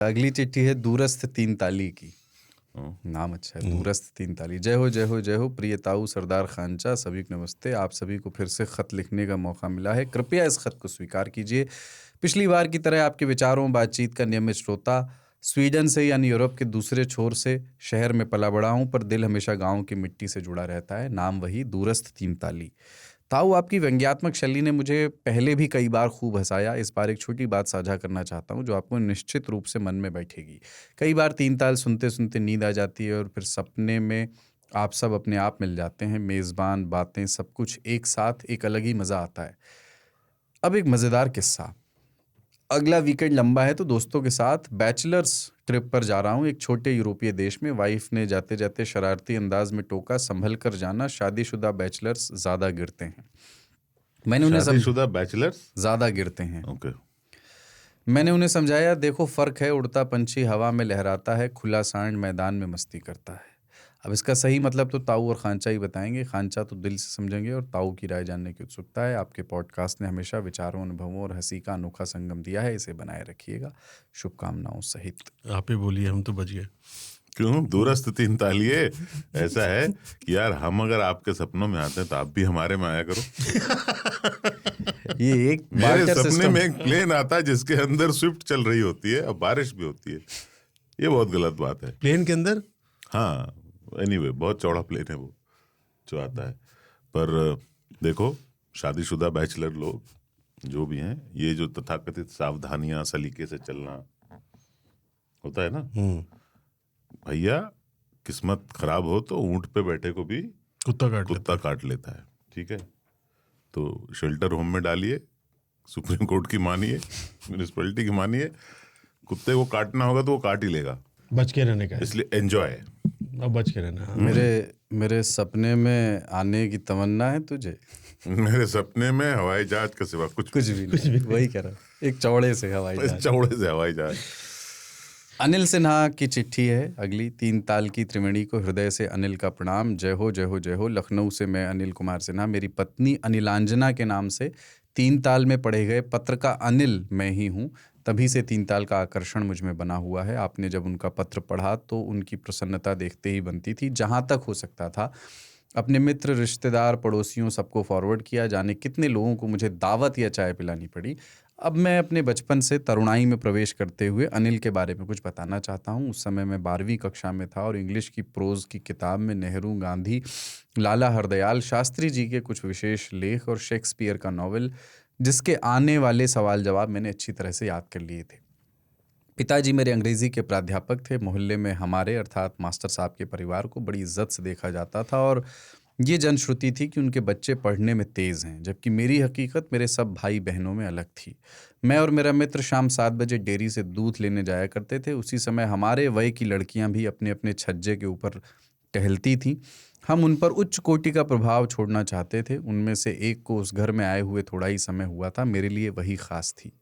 अगली चिट्ठी है दूरस्थ तीन ताली की। नाम अच्छा है, दूरस्थ तीन ताली। जय हो जय हो जय हो प्रिय ताऊ सरदार खानचा, सभी को नमस्ते। आप सभी को फिर से खत लिखने का मौका मिला है, कृपया इस खत को स्वीकार कीजिए। पिछली बार की तरह आपके विचारों बातचीत का नियमित श्रोता, स्वीडन से यानी यूरोप के दूसरे छोर से शहर में पला बड़ा हूँ, पर दिल हमेशा गाँव की मिट्टी से जुड़ा रहता है। नाम वही, दूरस्थ तीन ताली। ताऊ, आपकी व्यंग्यात्मक शैली ने मुझे पहले भी कई बार खूब हंसाया। इस बार एक छोटी बात साझा करना चाहता हूँ जो आपको निश्चित रूप से मन में बैठेगी। कई बार तीन ताल सुनते सुनते नींद आ जाती है और फिर सपने में आप सब अपने आप मिल जाते हैं। मेज़बान, बातें, सब कुछ एक साथ, एक अलग ही मज़ा आता है। अब एक मज़ेदार किस्सा। अगला वीकेंड लंबा है तो दोस्तों के साथ बैचलर्स ट्रिप पर जा रहा हूँ एक छोटे यूरोपीय देश में। वाइफ ने जाते जाते शरारती अंदाज में टोका, संभल कर जाना, शादीशुदा बैचलर्स ज़्यादा गिरते हैं। मैंने उन्हें शादीशुदा बैचलर्स ज़्यादा गिरते हैं। ओके। मैंने उन्हें समझाया, देखो फ़र्क है, उड़ता पंछी हवा में लहराता है, खुला सांड मैदान में मस्ती करता है। अब इसका सही मतलब तो ताऊ और खांचा ही बताएंगे। खांचा तो दिल से समझेंगे और ताऊ की राय जानने की उत्सुकता है। आपके पॉडकास्ट ने हमेशा विचारों, अनुभवों और हंसी का अनोखा संगम दिया है, इसे बनाए रखिएगा, शुभकामनाओं सहित। आप ही बोलिए, हम तो बच गए। क्यों दूरस्थ तीन तालिये? ऐसा है कि यार हम अगर आपके सपनों में आते हैं तो आप भी हमारे में आया करो। ये एक मेरे सपने में एक प्लेन आता है जिसके अंदर स्विफ्ट चल रही होती है और बारिश भी होती है। ये बहुत गलत बात है। प्लेन के अंदर? हाँ, एनीवे बहुत चौड़ा प्लेन है वो जो आता है। पर देखो, शादीशुदा बैचलर लोग जो भी हैं, ये जो तथाकथित सावधानियां, सलीके से चलना होता है ना भैया, किस्मत खराब हो तो ऊंट पे बैठे को भी कुत्ता काट लेता है। ठीक है, तो शेल्टर होम में डालिए, सुप्रीम कोर्ट की मानिए, म्यूनिसिपैलिटी की मानिए, कुत्ते को काटना होगा तो वो काट ही लेगा। बच के रहने का, इसलिए एंजॉय। अब बच के रहना। मेरे सपने में आने की तमन्ना है तुझे। मेरे सपने में हवाई जहाज के सिवा कुछ भी नहीं। वही कह रहा, एक चौड़े से हवाई जहाज। अनिल सिन्हा की चिट्ठी है अगली। तीन ताल की त्रिवेणी को हृदय से अनिल का प्रणाम। जय हो जय हो जय हो। लखनऊ से मैं अनिल कुमार सिन्हा। मेरी पत्नी अनिलांजना के नाम से तीन ताल में पढ़े गए पत्र का अनिल मैं ही हूँ। तभी से तीन ताल का आकर्षण मुझ में बना हुआ है। आपने जब उनका पत्र पढ़ा तो उनकी प्रसन्नता देखते ही बनती थी। जहाँ तक हो सकता था अपने मित्र, रिश्तेदार, पड़ोसियों सबको फॉरवर्ड किया। जाने कितने लोगों को मुझे दावत या चाय पिलानी पड़ी। अब मैं अपने बचपन से तरुणाई में प्रवेश करते हुए अनिल के बारे में कुछ बताना चाहता हूँ। उस समय मैं 12वीं कक्षा में था और इंग्लिश की प्रोज की किताब में नेहरू, गांधी, लाला हरदयाल शास्त्री जी के कुछ विशेष लेख और शेक्सपियर का नॉवल, जिसके आने वाले सवाल जवाब मैंने अच्छी तरह से याद कर लिए थे। पिताजी मेरे अंग्रेज़ी के प्राध्यापक थे। मोहल्ले में हमारे अर्थात मास्टर साहब के परिवार को बड़ी इज्जत से देखा जाता था और ये जनश्रुति थी कि उनके बच्चे पढ़ने में तेज़ हैं, जबकि मेरी हकीकत मेरे सब भाई बहनों में अलग थी। मैं और मेरा मित्र शाम 7 बजे डेयरी से दूध लेने जाया करते थे। उसी समय हमारे वय की लड़कियां भी अपने अपने छज्जे के ऊपर टहलती थीं। हम उन पर उच्च कोटि का प्रभाव छोड़ना चाहते थे। उनमें से एक को उस घर में आए हुए थोड़ा ही समय हुआ था। मेरे लिए वही खास थी।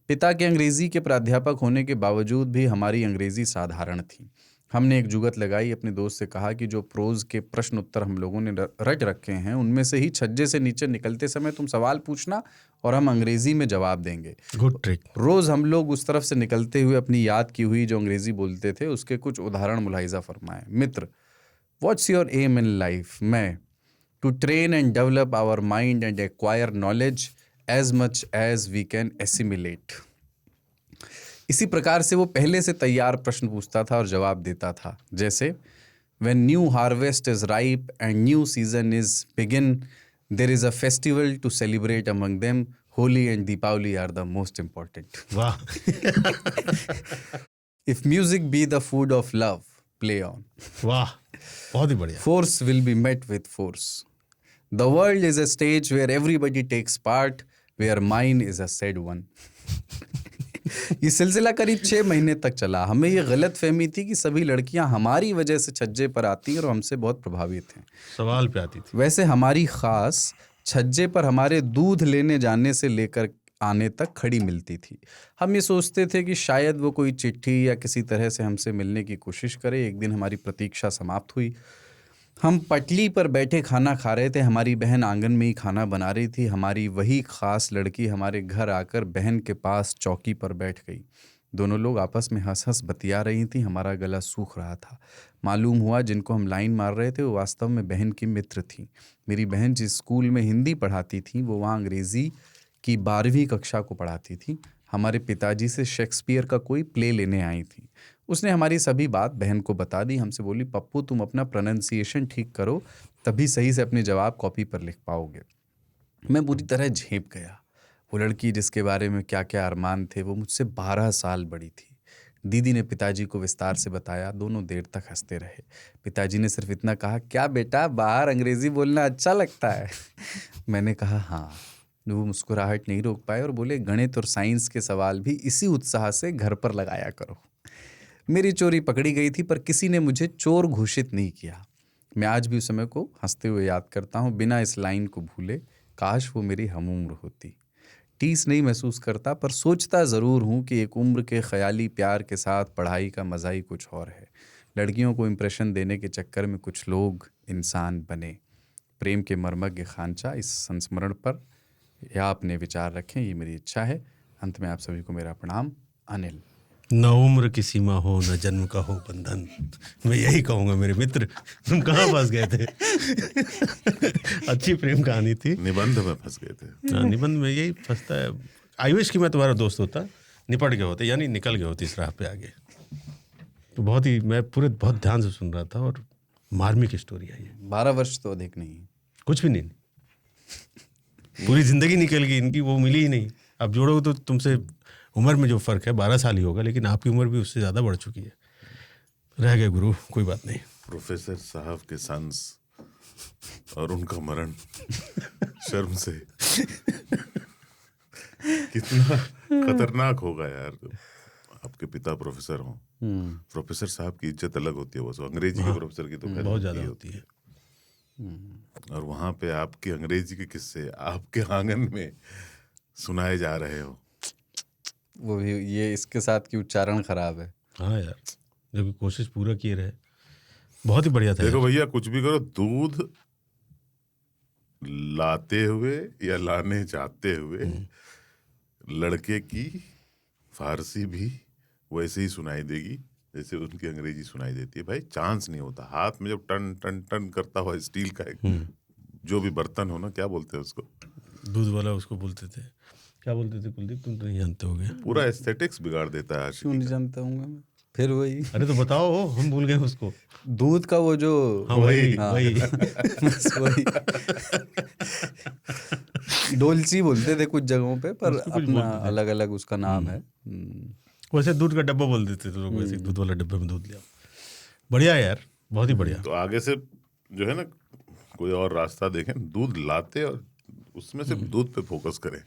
पिता के अंग्रेज़ी के प्राध्यापक होने के बावजूद भी हमारी अंग्रेज़ी साधारण थी। हमने एक जुगत लगाई, अपने दोस्त से कहा कि जो प्रोज के प्रश्न उत्तर हम लोगों ने रट रखे हैं उनमें से ही छज्जे से नीचे निकलते समय तुम सवाल पूछना और हम अंग्रेजी में जवाब देंगे। Good trick. रोज़ हम लोग उस तरफ से निकलते हुए अपनी याद की हुई जो अंग्रेजी बोलते थे उसके कुछ उदाहरण मुलाहिजा फरमाए। मित्र, what's your aim in life? मैं, to train and develop our mind and acquire knowledge as much as we can assimilate. इसी प्रकार से वो पहले से तैयार प्रश्न पूछता था और जवाब देता था, जैसे When new harvest is ripe and new season is begin, there is a festival to celebrate among them. Holi and Deepavali are the most important. वाह। If music be the food of love, play on. वाह, बहुत ही बढ़िया। Force will be met with force. The world is a stage where everybody takes part, where mine is a sad one. ये सिलसिला करीब 6 महीने तक चला। हमें ये गलत फहमी थी कि सभी लड़कियां हमारी वजह से छज्जे पर आती हैं और हमसे बहुत प्रभावित हैं। सवाल पे आती थी। वैसे हमारी खास छज्जे पर हमारे दूध लेने जाने से लेकर आने तक खड़ी मिलती थी। हम ये सोचते थे कि शायद वो कोई चिट्ठी या किसी तरह से हमसे मिलने की कोशिश करे। एक दिन हमारी प्रतीक्षा समाप्त हुई। हम पटली पर बैठे खाना खा रहे थे। हमारी बहन आंगन में ही खाना बना रही थी। हमारी वही खास लड़की हमारे घर आकर बहन के पास चौकी पर बैठ गई। दोनों लोग आपस में हंस हंस बतिया रही थी। हमारा गला सूख रहा था। मालूम हुआ जिनको हम लाइन मार रहे थे वो वास्तव में बहन की मित्र थी। मेरी बहन जिस स्कूल में हिंदी पढ़ाती थी वो वहाँ अंग्रेज़ी की 12वीं कक्षा को पढ़ाती थी। हमारे पिताजी से शेक्सपियर का कोई प्ले लेने आई थी। उसने हमारी सभी बात बहन को बता दी। हमसे बोली, पप्पू तुम अपना प्रोनाउंसिएशन ठीक करो, तभी सही से अपने जवाब कॉपी पर लिख पाओगे। मैं बुरी तरह झेप गया। वो लड़की जिसके बारे में क्या क्या अरमान थे वो मुझसे 12 साल बड़ी थी। दीदी ने पिताजी को विस्तार से बताया। दोनों देर तक हंसते रहे। पिताजी ने सिर्फ इतना कहा, क्या बेटा बाहर अंग्रेज़ी बोलना अच्छा लगता है? मैंने कहा हाँ। वो मुस्कुराहट नहीं रोक पाए और बोले, गणित और साइंस के सवाल भी इसी उत्साह से घर पर लगाया करो। मेरी चोरी पकड़ी गई थी पर किसी ने मुझे चोर घोषित नहीं किया। मैं आज भी उस समय को हंसते हुए याद करता हूँ, बिना इस लाइन को भूले। काश वो मेरी हमउम्र होती। टीस नहीं महसूस करता पर सोचता ज़रूर हूँ कि एक उम्र के ख्याली प्यार के साथ पढ़ाई का मज़ा ही कुछ और है। लड़कियों को इम्प्रेशन देने के चक्कर में कुछ लोग इंसान बने। प्रेम के मर्मज्ञ खांचा इस संस्मरण पर या अपने विचार रखें, ये मेरी इच्छा है। अंत में आप सभी को मेरा प्रणाम। अनिल। न उम्र की सीमा हो न जन्म का हो बंधन। मैं यही कहूँगा मेरे मित्र, तुम कहाँ फंस गए थे? अच्छी प्रेम कहानी थी। निबंध में फंस गए थे। हाँ, निबंध में यही फंसता है। आई विश कि मैं तुम्हारा दोस्त होता, निपट गए होते, यानी निकल गए होते इस राह पे आगे। तो बहुत ही मैं बहुत ध्यान से सुन रहा था और मार्मिक स्टोरी है ये। 12 वर्ष तो अधिक नहीं। कुछ भी नहीं, पूरी जिंदगी निकल गई इनकी, वो मिली ही नहीं। अब जोड़ो तो तुमसे उम्र में जो फ़र्क है 12 साल ही होगा, लेकिन आपकी उम्र भी उससे ज़्यादा बढ़ चुकी है। रह गए गुरु, कोई बात नहीं। प्रोफेसर साहब के सन्स और उनका मरण शर्म से कितना खतरनाक होगा यार। आपके पिता प्रोफेसर हों, प्रोफेसर साहब की इज्जत अलग होती है। वो अंग्रेजी के प्रोफेसर की तो खैर बहुत ज़्यादा होती है। और वहाँ पे आपके अंग्रेजी के किस्से आपके आंगन में सुनाए जा रहे हो। वो भी ये इसके साथ की उच्चारण खराब है। हाँ यार, जब कोशिश पूरा किए रहे, बहुत ही बढ़िया था। देखो भैया, कुछ भी करो, दूध लाते हुए या लाने जाते हुए लड़के की फारसी भी वैसे ही सुनाई देगी जैसे उनकी अंग्रेजी सुनाई देती है। भाई चांस नहीं होता। हाथ में जब टन टन टन करता हुआ स्टील का एक जो भी बर्तन हो ना, क्या बोलते हैं उसको? दूध वाला उसको बोलते थे, क्या बोलते थे कुलदीप? तुम तो नहीं जानते होगे। पूरा एस्थेटिक्स बिगाड़ देता है। क्यों नहीं जानता हूँ मैं? फिर वही। अरे तो बताओ, हम भूल गए उसको। दूध का वो जो, हाँ वही वही। बस वही। डोलची बोलते थे कुछ जगहों पे, पर अपना अलग अलग उसका नाम है। वैसे दूध का डब्बा बोल देते थे लोग, वैसे दूध वाला डब्बे में दूध लिया। बढ़िया यार, बहुत ही बढ़िया। तो आगे से जो है ना, कोई और रास्ता देखें, दूध लाते और उसमें से दूध पे फोकस करें।